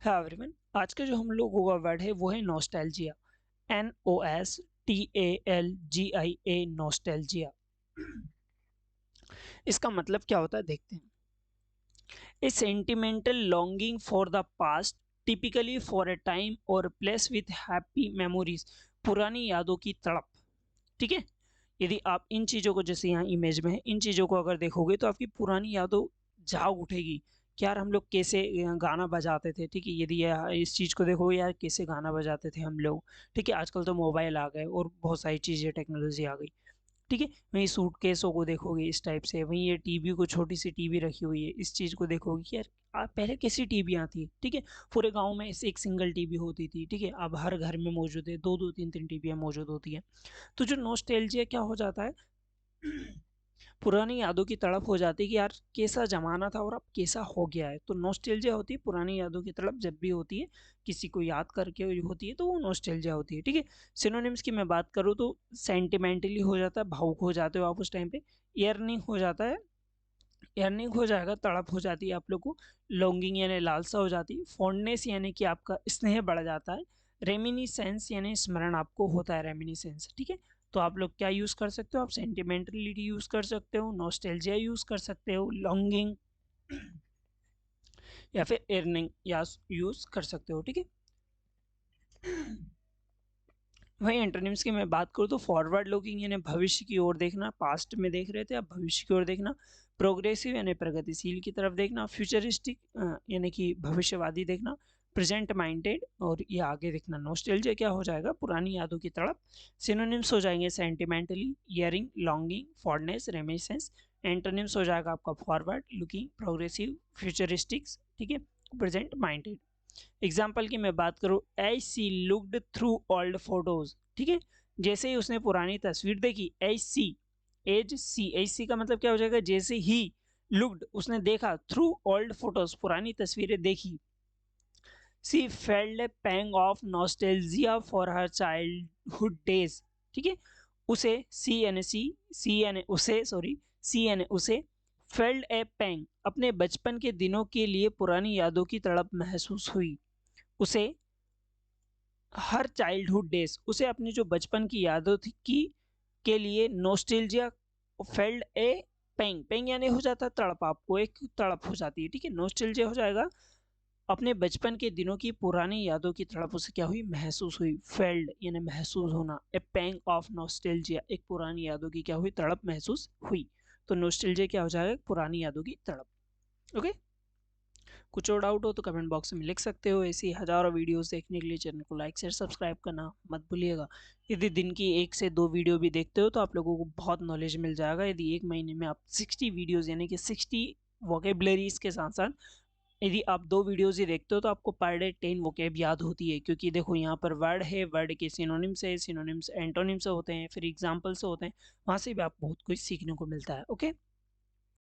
है एवरीवन। आज का जो हम लोगों का वर्ड है वो है नॉस्टैल्जिया। NOSTALGIA, nostalgia. इसका मतलब क्या होता है देखते हैं। A sentimental longing for the past, typically for a time और प्लेस विथ हैप्पी मेमोरीज। पुरानी यादों की तड़प। ठीक है। यदि आप इन चीज़ों को, जैसे यहाँ इमेज में है, इन चीज़ों को अगर देखोगे तो आपकी पुरानी यादों जाग उठेगी कि यार हम लोग कैसे गाना बजाते थे। ठीक है। यदि इस चीज़ को देखोगे, यार कैसे गाना बजाते थे हम लोग। ठीक है। आजकल तो मोबाइल आ गए और बहुत सारी चीज़ें, टेक्नोलॉजी आ गई। ठीक है। वहीं सूटकेसों को देखोगे इस टाइप से, वहीं ये टीवी को, छोटी सी टीवी रखी हुई है, इस चीज़ को देखोगे कि यार पहले कैसी टीवी आती है। ठीक है। पूरे गांव में एक सिंगल टीवी होती थी। ठीक है। अब हर घर में मौजूद है, दो दो तीन तीन टीवियाँ मौजूद होती हैं। तो जो नॉस्टैल्जिया क्या हो जाता है, पुरानी यादों की तड़प हो जाती है कि यार कैसा जमाना था और अब कैसा हो गया है। तो नॉस्टैल्जिया होती है पुरानी यादों की तड़प, जब भी होती है किसी को याद करके होती है तो वो नॉस्टैल्जिया होती है। ठीक है। सिनोनिम्स की मैं बात करूँ तो सेंटिमेंटली हो जाता है, भावुक हो जाते हो आप उस टाइम पे। ईयरनिंग हो जाता है, ईयरनिंग हो जाएगा, तड़प हो जाती है आप लोग को। लॉन्गिंग यानी लालसा हो जाती है। फॉन्डनेस यानी कि आपका स्नेह बढ़ जाता है। रेमिनिसेंस यानी स्मरण आपको होता है, रेमिनिसेंस। ठीक है। तो आप लोग क्या यूज़ कर सकते हो, आप सेंटिमेंटलिटी यूज़ कर सकते हो, नॉस्टैल्जिया यूज़ कर सकते हो, लॉन्गिंग या फिर earning या यूज़ कर सकते हो। ठीक है। वही एंटोनिम्स की मैं बात करूँ तो फॉरवर्ड लुकिंग यानी भविष्य की ओर देखना, पास्ट में देख रहे थे अब भविष्य की ओर देखना। प्रोग्रेसिव यानी प्रगतिशील की तरफ देखना। फ्यूचरिस्टिक यानी कि भविष्यवादी देखना। प्रेजेंट माइंडेड, और ये आगे देखना। नॉस्टैल्जिया क्या हो जाएगा, पुरानी यादों की तड़प। सिनोनिम्स हो जाएंगे sentimentally, yearning, longing, fondness, reminiscence. Antonyms हो जाएगा आपका फॉरवर्ड लुकिंग, प्रोग्रेसिव, फ्यूचरिस्टिक्स। ठीक है। Present minded. एग्जाम्पल की मैं बात करूँ, एज सी लुक्ड थ्रू ओल्ड फोटोज। ठीक है। जैसे ही उसने पुरानी तस्वीर देखी, एज सी का मतलब क्या हो जाएगा, जैसे ही लुक्ड उसने देखा, थ्रू ओल्ड फोटोज पुरानी तस्वीरें देखी, she felt a pang of nostalgia for her childhood days. ठीक है। उसे, सी यानी उसे, सॉरी, सी यानी उसे, फेल्ड ए पैंग अपने बचपन के दिनों के लिए पुरानी यादों की तड़प महसूस हुई। उसे हर चाइल्डहुड डेज, उसे अपनी जो बचपन की यादों थी की के लिए नोस्टेल्जिया फेल्ड ए पेंग, पेंग यानी हो जाता है तड़प, आपको एक तड़प हो जाती है। ठीक है। नोस्टेल्जिया हो जाएगा अपने बचपन के दिनों की पुरानी यादों की तड़प उसे क्या हुई, महसूस हुई। फेल्ड यानी महसूस होना। ए पेंग ऑफ नोस्टेल्जिया, एक पुरानी यादों की क्या हुई, तड़प महसूस हुई। तो नोस्टेल्जिया क्या हो जाएगा, पुरानी यादों की तड़प। ओके। कुछ और डाउट हो तो कमेंट बॉक्स में लिख सकते हो। ऐसी हजारों वीडियोस देखने के लिए चैनल को लाइक शेयर सब्सक्राइब करना मत भूलिएगा। यदि दिन की 1 से 2 वीडियो भी देखते हो तो आप लोगों को बहुत नॉलेज मिल जाएगा। यदि एक महीने में आप 60 वीडियोस यानी कि 60 वोकेबलरीज के साथ साथ यदि आप 2 वीडियोस ही देखते हो तो आपको पर डे 10 वोकेब याद होती है। क्योंकि देखो यहाँ पर वर्ड है, वर्ड के सिनोनिम्स है, सिनोनिम्स एंटोनिम्स होते हैं, फिर एग्जाम्पल से होते हैं, वहाँ से भी आप बहुत कुछ सीखने को मिलता है। ओके।